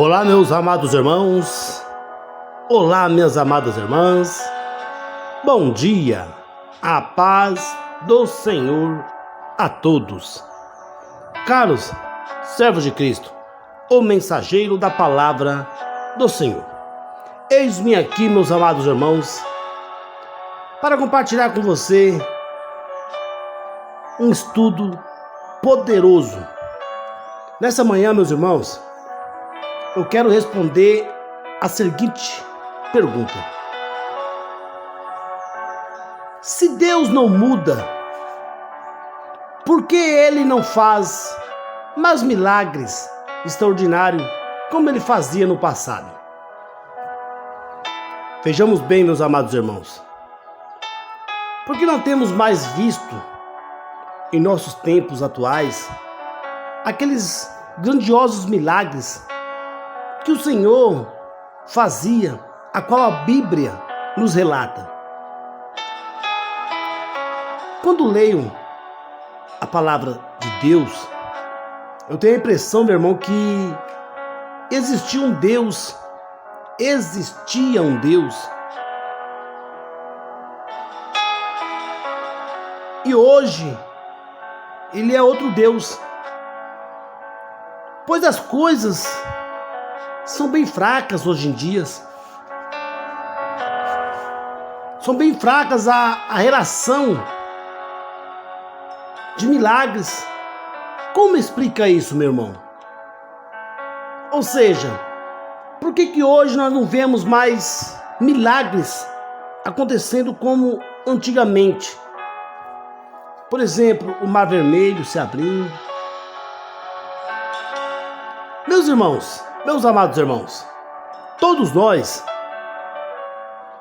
Olá, meus amados irmãos. Olá, minhas amadas irmãs. Bom dia. A paz do Senhor a todos. Caros servos de Cristo, o mensageiro da palavra do Senhor. Eis-me aqui, meus amados irmãos, para compartilhar com você um estudo poderoso. Nessa manhã, meus irmãos, eu quero responder a seguinte pergunta: se Deus não muda, por que Ele não faz mais milagres extraordinários como Ele fazia no passado? Vejamos bem, meus amados irmãos, porque não temos mais visto em nossos tempos atuais aqueles grandiosos milagres que o Senhor fazia, a qual a Bíblia nos relata. Quando leio a palavra de Deus, eu tenho a impressão, meu irmão, que existia um Deus, e hoje ele é outro Deus, pois as coisas são bem fracas hoje em dia. São bem fracas a relação de milagres. Como explica isso, meu irmão? Ou seja, por que hoje nós não vemos mais milagres acontecendo como antigamente? Por exemplo, o Mar Vermelho se abrindo. Meus irmãos, meus amados irmãos, todos nós,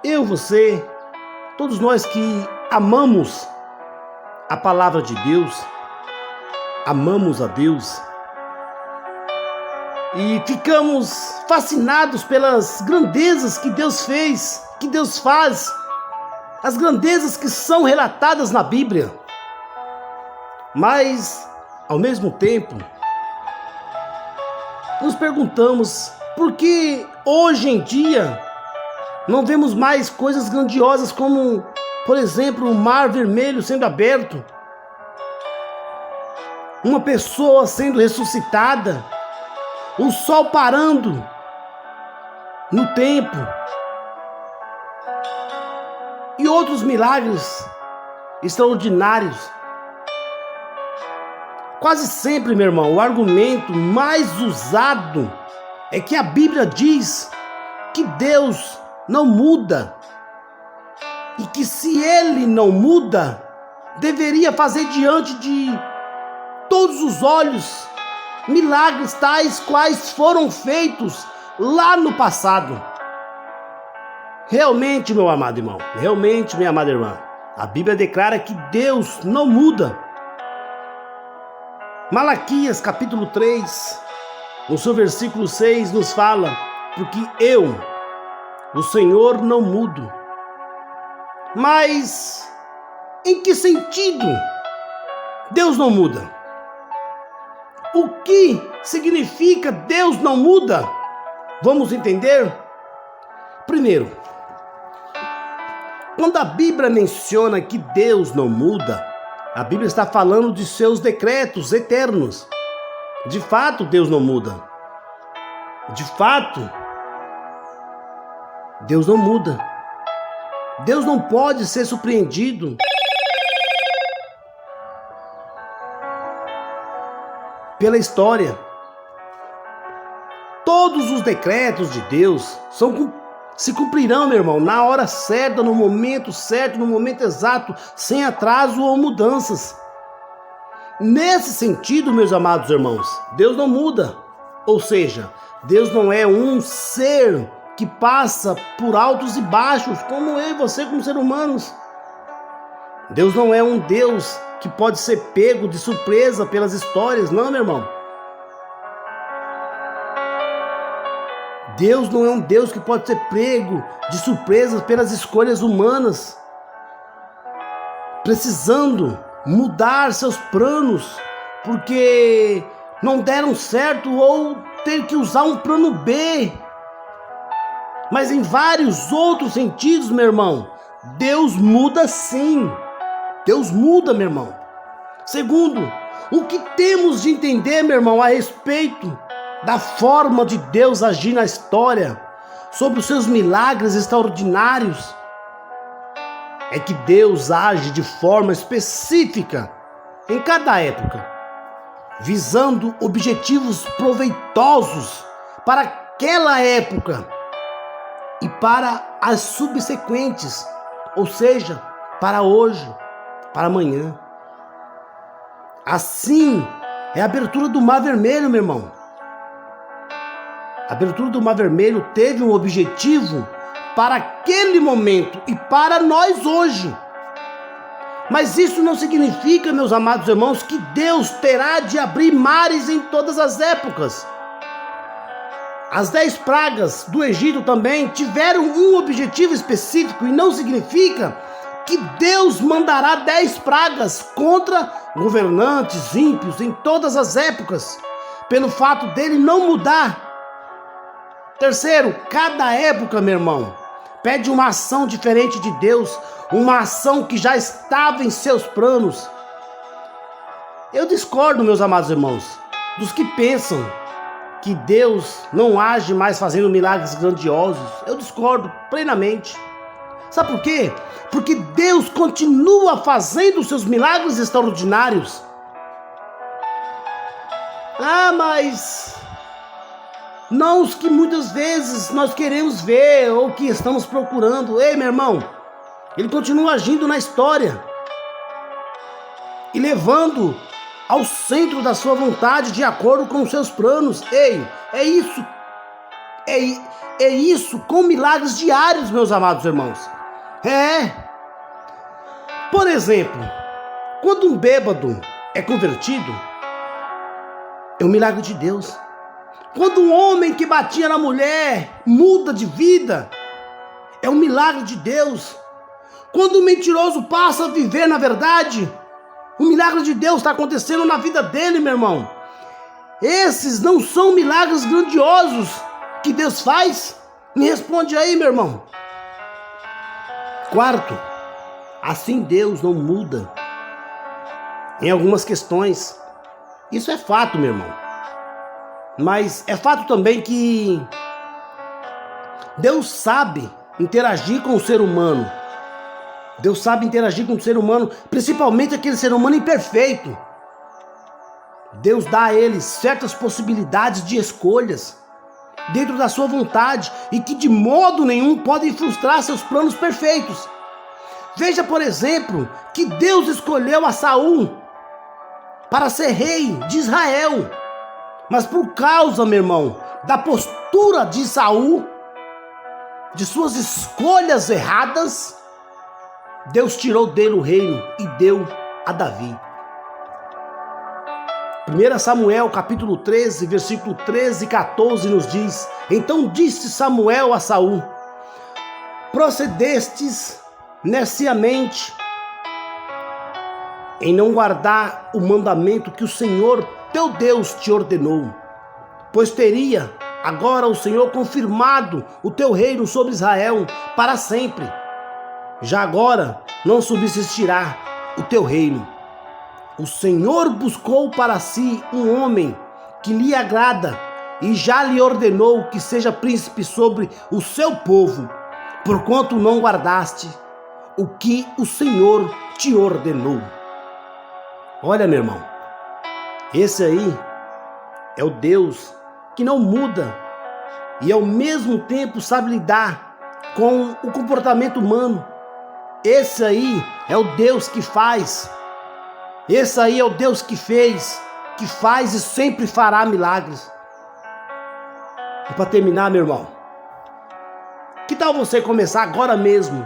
eu, você, todos nós que amamos a palavra de Deus, amamos a Deus e ficamos fascinados pelas grandezas que Deus fez, que Deus faz, as grandezas que são relatadas na Bíblia. Mas, ao mesmo tempo, nos perguntamos por que hoje em dia não vemos mais coisas grandiosas como, por exemplo, o Mar Vermelho sendo aberto, uma pessoa sendo ressuscitada, o sol parando no tempo e outros milagres extraordinários. Quase sempre, meu irmão, o argumento mais usado é que a Bíblia diz que Deus não muda e que se Ele não muda, deveria fazer diante de todos os olhos milagres tais quais foram feitos lá no passado. Realmente, meu amado irmão, realmente, minha amada irmã, a Bíblia declara que Deus não muda. Malaquias capítulo 3, no seu versículo 6, nos fala: porque eu, o Senhor, não mudo. Mas em que sentido Deus não muda? O que significa Deus não muda? Vamos entender? Primeiro, quando a Bíblia menciona que Deus não muda, a Bíblia está falando de seus decretos eternos. De fato, Deus não muda. De fato, Deus não muda. Deus não pode ser surpreendido pela história. Todos os decretos de Deus se cumprirão, meu irmão, na hora certa, no momento certo, no momento exato, sem atraso ou mudanças. Nesse sentido, meus amados irmãos, Deus não muda. Ou seja, Deus não é um ser que passa por altos e baixos, como eu e você, como seres humanos. Deus não é um Deus que pode ser pego de surpresa pelas histórias, não, meu irmão. Deus não é um Deus que pode ser pego de surpresas pelas escolhas humanas, precisando mudar seus planos, porque não deram certo ou ter que usar um plano B. Mas em vários outros sentidos, meu irmão, Deus muda sim. Deus muda, meu irmão. Segundo, o que temos de entender, meu irmão, a respeito da forma de Deus agir na história, sobre os seus milagres extraordinários, é que Deus age de forma específica em cada época, visando objetivos proveitosos para aquela época e para as subsequentes, ou seja, para hoje, para amanhã. Assim é a abertura do Mar Vermelho, meu irmão. A abertura do Mar Vermelho teve um objetivo para aquele momento e para nós hoje. Mas isso não significa, meus amados irmãos, que Deus terá de abrir mares em todas as épocas. As 10 pragas do Egito também tiveram um objetivo específico e não significa que Deus mandará 10 pragas contra governantes ímpios em todas as épocas, pelo fato dele não mudar. Terceiro, cada época, meu irmão, pede uma ação diferente de Deus, uma ação que já estava em seus planos. Eu discordo, meus amados irmãos, dos que pensam que Deus não age mais fazendo milagres grandiosos. Eu discordo plenamente. Sabe por quê? Porque Deus continua fazendo os seus milagres extraordinários. Mas não os que muitas vezes nós queremos ver ou que estamos procurando. Ei, meu irmão, Ele continua agindo na história e levando ao centro da sua vontade de acordo com os seus planos. Ei, é isso com milagres diários, meus amados irmãos. Por exemplo, quando um bêbado é convertido, é um milagre de Deus. Quando um homem que batia na mulher muda de vida, é um milagre de Deus. Quando um mentiroso passa a viver na verdade, o milagre de Deus está acontecendo na vida dele, meu irmão. Esses não são milagres grandiosos que Deus faz? Me responde aí, meu irmão. Quarto, assim Deus não muda em algumas questões. Isso é fato, meu irmão. Mas é fato também que Deus sabe interagir com o ser humano. Deus sabe interagir com o ser humano, principalmente aquele ser humano imperfeito. Deus dá a ele certas possibilidades de escolhas dentro da sua vontade e que de modo nenhum podem frustrar seus planos perfeitos. Veja, por exemplo, que Deus escolheu a Saul para ser rei de Israel. Mas por causa, meu irmão, da postura de Saul, de suas escolhas erradas, Deus tirou dele o reino e deu a Davi. 1 Samuel capítulo 13, versículo 13 e 14 nos diz: Então disse Samuel a Saul: Procedestes neciamente em não guardar o mandamento que o Senhor teu Deus te ordenou, pois teria agora o Senhor confirmado o teu reino sobre Israel para sempre. Já agora não subsistirá o teu reino. O Senhor buscou para si um homem que lhe agrada e já lhe ordenou que seja príncipe sobre o seu povo, porquanto não guardaste o que o Senhor te ordenou. Olha, meu irmão, esse aí é o Deus que não muda e ao mesmo tempo sabe lidar com o comportamento humano. Esse aí é o Deus que faz. Esse aí é o Deus que fez, que faz e sempre fará milagres. E para terminar, meu irmão, que tal você começar agora mesmo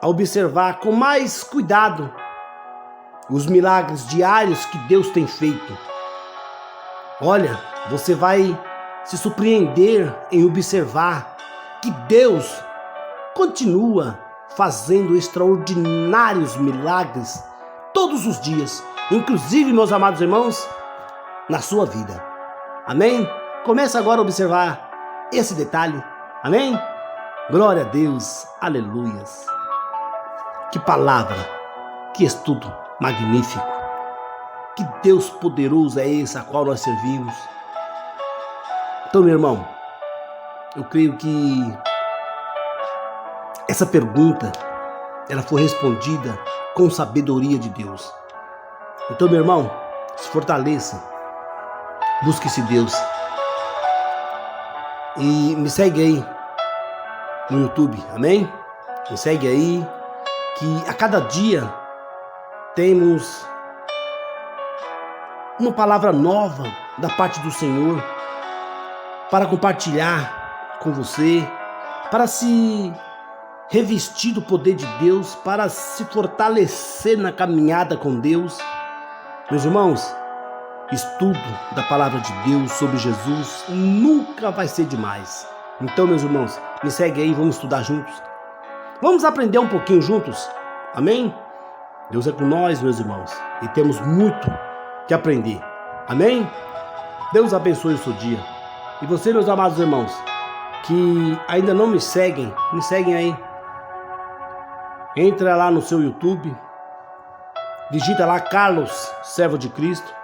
a observar com mais cuidado os milagres diários que Deus tem feito? Olha, você vai se surpreender em observar que Deus continua fazendo extraordinários milagres todos os dias. Inclusive, meus amados irmãos, na sua vida. Amém? Comece agora a observar esse detalhe. Amém? Glória a Deus. Aleluias. Que palavra, que estudo magnífico. Que Deus poderoso é esse a qual nós servimos. Então, meu irmão, eu creio que essa pergunta, ela foi respondida com sabedoria de Deus. Então, meu irmão, se fortaleça, busque esse Deus e me segue aí no YouTube, amém? Me segue aí, que a cada dia temos uma palavra nova da parte do Senhor para compartilhar com você, para se revestir do poder de Deus, para se fortalecer na caminhada com Deus. Meus irmãos, estudo da palavra de Deus sobre Jesus nunca vai ser demais. Então, meus irmãos, me segue aí, vamos estudar juntos. Vamos aprender um pouquinho juntos, amém? Deus é com nós, meus irmãos, e temos muito que aprender, amém? Deus abençoe o seu dia. E você, meus amados irmãos, que ainda não me seguem aí. Entra lá no seu YouTube, digita lá Carlos, servo de Cristo,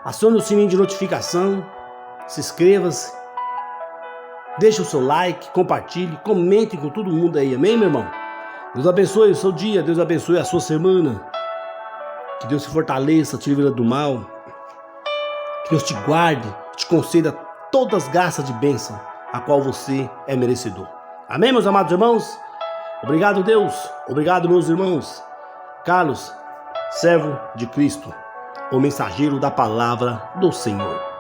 acione o sininho de notificação, se inscreva-se, deixe o seu like, compartilhe, comente com todo mundo aí, amém, meu irmão? Deus abençoe o seu dia, Deus abençoe a sua semana, que Deus te fortaleça, te livre do mal, que Deus te guarde, te conceda todas as graças de bênção, a qual você é merecedor. Amém, meus amados irmãos? Obrigado, Deus. Obrigado, meus irmãos. Carlos, servo de Cristo, o mensageiro da palavra do Senhor.